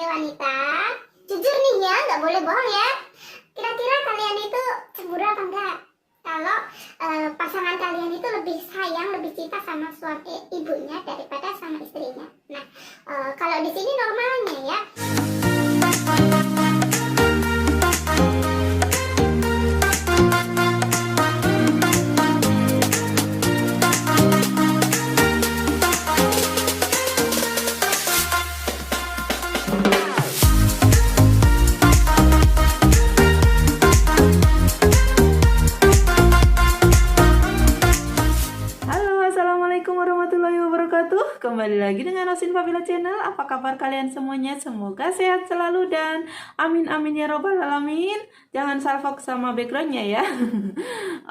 wanita, jujur nih ya, nggak boleh bohong ya. Kira-kira kalian itu cemburu apa enggak? Kalau pasangan kalian itu lebih sayang, lebih cinta sama suami ibunya daripada sama istrinya. Nah, kalau di sini normalnya ya. Kembali lagi dengan Rosin Fabila Channel. Apa kabar kalian semuanya? Semoga sehat selalu dan amin amin ya robbal alamin. Jangan salfok sama backgroundnya ya.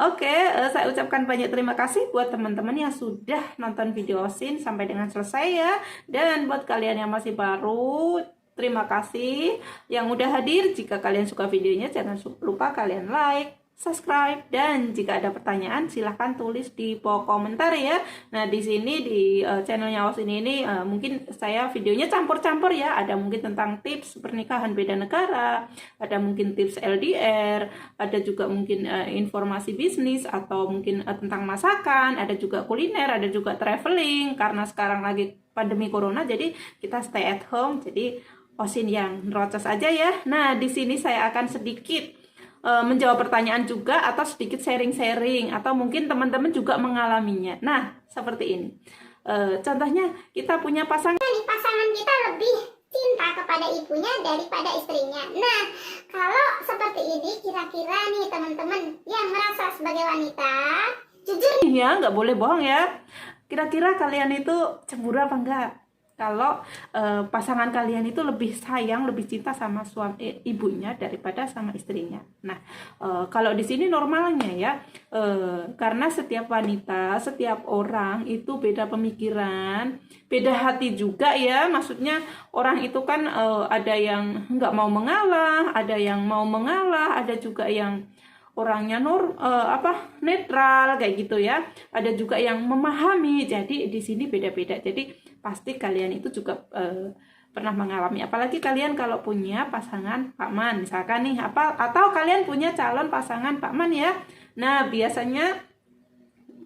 Oke, saya ucapkan banyak terima kasih buat teman-teman yang sudah nonton video Rosin sampai dengan selesai ya. Dan buat kalian yang masih baru, terima kasih yang udah hadir. Jika kalian suka videonya, jangan lupa kalian like, subscribe, dan jika ada pertanyaan silahkan tulis di kolom komentar ya. Nah, di sini di channelnya Rosin ini mungkin saya videonya campur-campur ya. Ada mungkin tentang tips pernikahan beda negara, ada mungkin tips LDR, ada juga mungkin informasi bisnis, atau mungkin tentang masakan, ada juga kuliner, ada juga traveling karena sekarang lagi pandemi corona jadi kita stay at home. Jadi Rosin yang nerocos aja ya. Nah, di sini saya akan sedikit menjawab pertanyaan juga, atau sedikit sharing-sharing, atau mungkin teman-teman juga mengalaminya. Nah, seperti ini. Contohnya kita punya pasangan Kita lebih cinta kepada ibunya daripada istrinya. Nah, kalau seperti ini, kira-kira nih teman-teman yang merasa sebagai wanita, jujur ya, nggak boleh bohong ya. Kira-kira kalian itu cemburu apa enggak? Kalau pasangan kalian itu lebih sayang, lebih cinta sama suami ibunya daripada sama istrinya. Nah, kalau di sini normalnya ya, karena setiap wanita, setiap orang itu beda pemikiran, beda hati juga ya. Maksudnya orang itu kan ada yang nggak mau mengalah, ada yang mau mengalah, ada juga yang orangnya netral kayak gitu ya. Ada juga yang memahami. Jadi di sini beda-beda. Jadi pasti kalian itu juga pernah mengalami. Apalagi kalian kalau punya pasangan Pak Man misalkan nih, atau kalian punya calon pasangan Pak Man ya. Nah, biasanya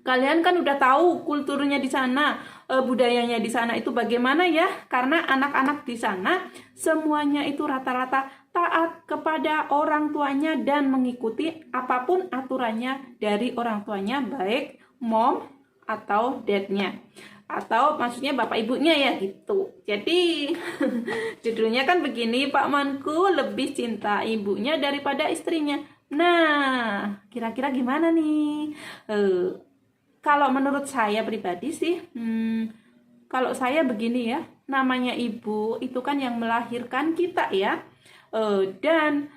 kalian kan udah tahu kulturnya di sana, budayanya di sana itu bagaimana ya. Karena anak-anak di sana semuanya itu rata-rata taat kepada orang tuanya dan mengikuti apapun aturannya dari orang tuanya, baik mom atau dadnya, atau maksudnya bapak ibunya ya gitu. Jadi judulnya kan begini, Pak Manku lebih cinta ibunya daripada istrinya. Nah, kira-kira gimana nih? Kalau menurut saya pribadi sih, kalau saya begini ya, namanya ibu itu kan yang melahirkan kita ya. Dan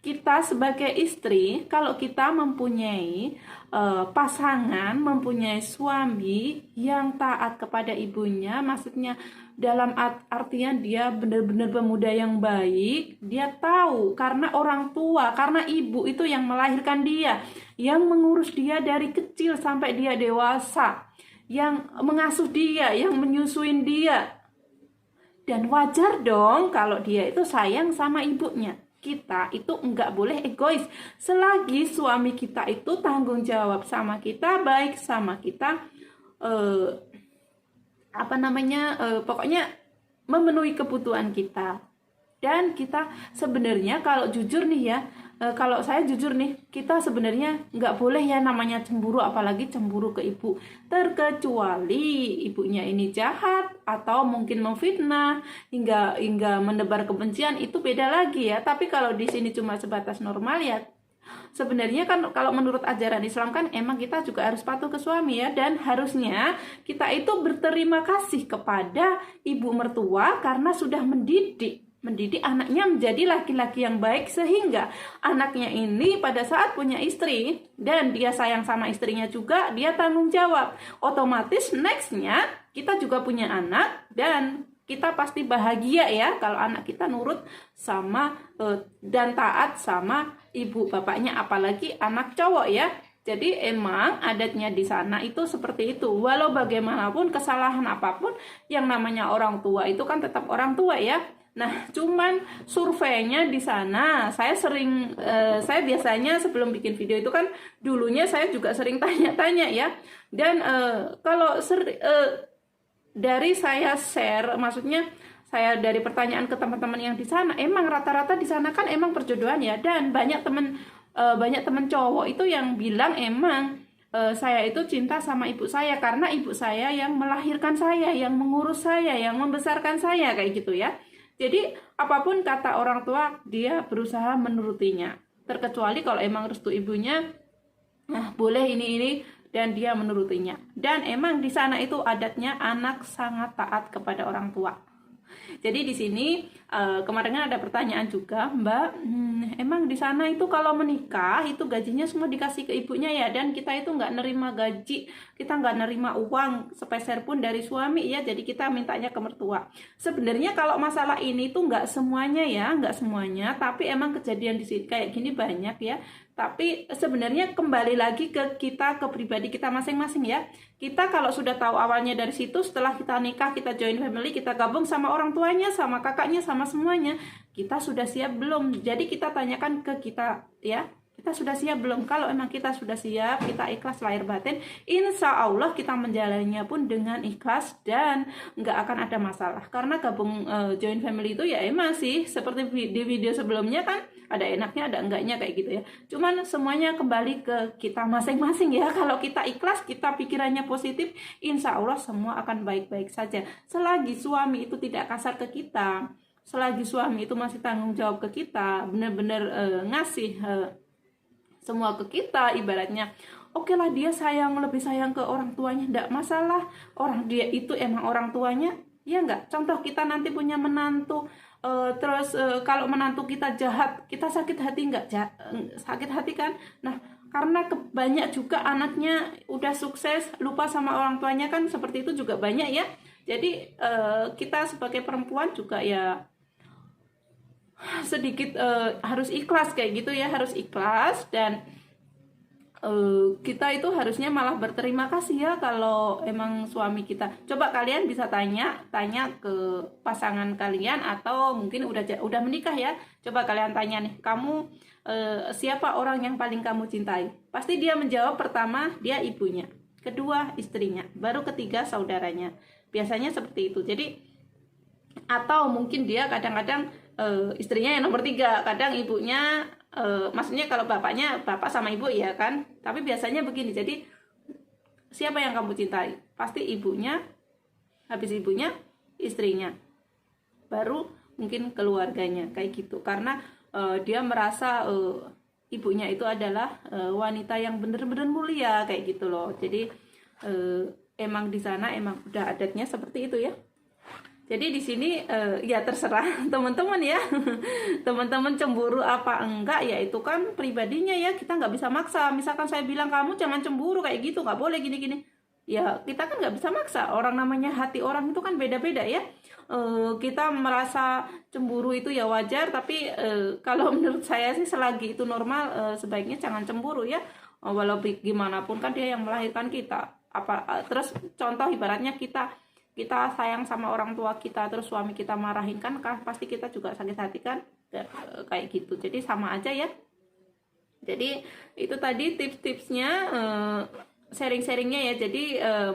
kita sebagai istri, kalau kita mempunyai pasangan, mempunyai suami yang taat kepada ibunya, maksudnya dalam artian dia benar-benar pemuda yang baik, dia tahu karena orang tua, karena ibu itu yang melahirkan dia, yang mengurus dia dari kecil sampai dia dewasa, yang mengasuh dia, yang menyusuin dia. Dan wajar dong kalau dia itu sayang sama ibunya. Kita itu enggak boleh egois. Selagi suami kita itu tanggung jawab sama kita, baik sama kita, pokoknya memenuhi kebutuhan kita. Dan kita sebenarnya kalau jujur nih ya, kalau saya jujur nih, kita sebenarnya nggak boleh ya namanya cemburu, apalagi cemburu ke ibu. Terkecuali ibunya ini jahat atau mungkin memfitnah hingga menebar kebencian, itu beda lagi ya. Tapi kalau di sini cuma sebatas normal ya, sebenarnya kan kalau menurut ajaran Islam kan emang kita juga harus patuh ke suami ya. Dan harusnya kita itu berterima kasih kepada ibu mertua karena sudah mendidik anaknya menjadi laki-laki yang baik, sehingga anaknya ini pada saat punya istri dan dia sayang sama istrinya juga, dia tanggung jawab. Otomatis nextnya kita juga punya anak dan kita pasti bahagia ya kalau anak kita nurut sama dan taat sama ibu bapaknya, apalagi anak cowok ya. Jadi emang adatnya di sana itu seperti itu. Walau bagaimanapun kesalahan apapun, yang namanya orang tua itu kan tetap orang tua ya. Nah, cuman surveinya di sana, saya biasanya sebelum bikin video itu kan dulunya saya juga sering tanya-tanya ya. Dan dari saya share, maksudnya saya dari pertanyaan ke teman-teman yang di sana, emang rata-rata di sana kan emang perjodohan ya, dan banyak teman cowok itu yang bilang emang saya itu cinta sama ibu saya karena ibu saya yang melahirkan saya, yang mengurus saya, yang membesarkan saya kayak gitu ya. Jadi apapun kata orang tua dia berusaha menurutinya, terkecuali kalau emang restu ibunya, nah boleh ini dan dia menurutinya. Dan emang di sana itu adatnya anak sangat taat kepada orang tua. Jadi di sini kemarin ada pertanyaan juga, Mbak, emang di sana itu kalau menikah itu gajinya semua dikasih ke ibunya ya, dan kita itu nggak nerima gaji, kita nggak nerima uang sepeser pun dari suami ya, jadi kita mintanya ke mertua. Sebenarnya kalau masalah ini tuh nggak semuanya ya, nggak semuanya, tapi emang kejadian di sini kayak gini banyak ya. Tapi sebenarnya kembali lagi ke kita, ke pribadi kita masing-masing ya. Kita kalau sudah tahu awalnya dari situ, setelah kita nikah, kita join family, kita gabung sama orang tuanya, sama kakaknya, sama semuanya, kita sudah siap belum? Jadi kita tanyakan ke kita ya, kita sudah siap belum? Kalau emang kita sudah siap, kita ikhlas lahir batin, insya Allah kita menjalaninya pun dengan ikhlas dan nggak akan ada masalah. Karena gabung join family itu ya emang sih seperti di video sebelumnya kan, ada enaknya ada enggaknya kayak gitu ya. Cuman semuanya kembali ke kita masing-masing ya. Kalau kita ikhlas, kita pikirannya positif, insya Allah semua akan baik-baik saja. Selagi suami itu tidak kasar ke kita, selagi suami itu masih tanggung jawab ke kita, benar-benar ngasih semua ke kita, ibaratnya oke lah dia lebih sayang ke orang tuanya, enggak masalah, orang dia itu emang orang tuanya ya enggak. Contoh kita nanti punya menantu, kalau menantu kita jahat, kita sakit hati enggak? Sakit hati kan. Nah karena banyak juga anaknya udah sukses lupa sama orang tuanya kan, seperti itu juga banyak ya. Jadi kita sebagai perempuan juga ya sedikit harus ikhlas kayak gitu ya, harus ikhlas. Dan kita itu harusnya malah berterima kasih ya kalau emang suami kita. Coba kalian bisa tanya ke pasangan kalian, atau mungkin udah menikah ya. Coba kalian tanya nih, kamu siapa orang yang paling kamu cintai? Pasti dia menjawab pertama dia ibunya, kedua istrinya, baru ketiga saudaranya. Biasanya seperti itu. Jadi atau mungkin dia kadang-kadang istrinya yang nomor 3, kadang ibunya, maksudnya kalau bapaknya bapak sama ibu ya kan, tapi biasanya begini. Jadi siapa yang kamu cintai? Pasti ibunya, habis ibunya istrinya, baru mungkin keluarganya kayak gitu. Karena dia merasa ibunya itu adalah wanita yang benar-benar mulia kayak gitu loh. Jadi emang di sana emang udah adatnya seperti itu ya. Jadi di sini ya terserah teman-teman ya. Teman-teman cemburu apa enggak ya itu kan pribadinya ya, kita nggak bisa maksa. Misalkan saya bilang kamu jangan cemburu kayak gitu, nggak boleh gini-gini, ya kita kan nggak bisa maksa. Orang namanya hati orang itu kan beda-beda ya. Kita merasa cemburu itu ya wajar, tapi kalau menurut saya sih selagi itu normal, sebaiknya jangan cemburu ya. Walau gimana pun kan dia yang melahirkan kita. Terus contoh ibaratnya kita sayang sama orang tua kita, terus suami kita marahin kan pasti kita juga sakit hati kan, kayak gitu. Jadi sama aja ya. Jadi itu tadi tips-tipsnya, sharing-sharingnya ya. Jadi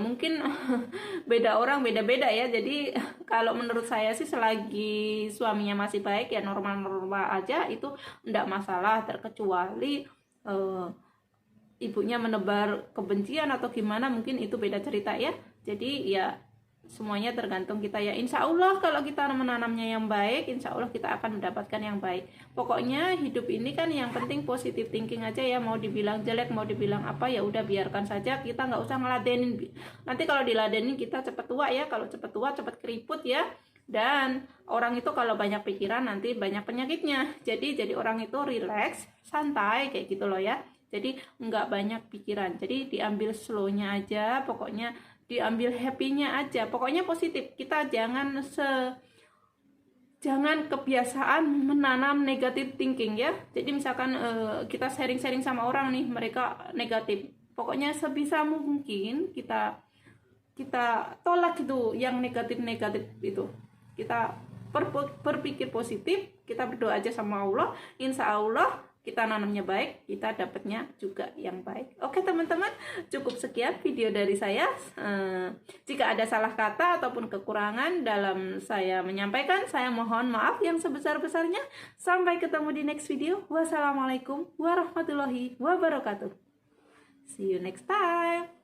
mungkin beda orang beda-beda ya. Jadi kalau menurut saya sih selagi suaminya masih baik ya normal-normal aja, itu enggak masalah, terkecuali ibunya menebar kebencian atau gimana, mungkin itu beda cerita ya. Jadi ya semuanya tergantung kita ya. Insya Allah kalau kita menanamnya yang baik, insya Allah kita akan mendapatkan yang baik. Pokoknya hidup ini kan yang penting positive thinking aja ya. Mau dibilang jelek, mau dibilang apa, ya udah biarkan saja. Kita nggak usah ngeladenin. Nanti kalau diladenin kita cepet tua ya. Kalau cepet tua cepet keriput ya. Dan orang itu kalau banyak pikiran nanti banyak penyakitnya. Jadi orang itu relax, santai kayak gitu loh ya. Jadi nggak banyak pikiran. Jadi diambil slow-nya aja. Pokoknya diambil happy-nya aja, pokoknya positif. Kita jangan jangan kebiasaan menanam negatif thinking ya. Jadi misalkan kita sharing-sharing sama orang nih, mereka negatif. Pokoknya sebisa mungkin kita tolak itu yang negatif-negatif itu. Kita berpikir positif, kita berdoa aja sama Allah, insya Allah kita nanamnya baik, kita dapatnya juga yang baik. Oke teman-teman, cukup sekian video dari saya. Jika ada salah kata ataupun kekurangan dalam saya menyampaikan, saya mohon maaf yang sebesar-besarnya. Sampai ketemu di next video. Wassalamualaikum warahmatullahi wabarakatuh. See you next time.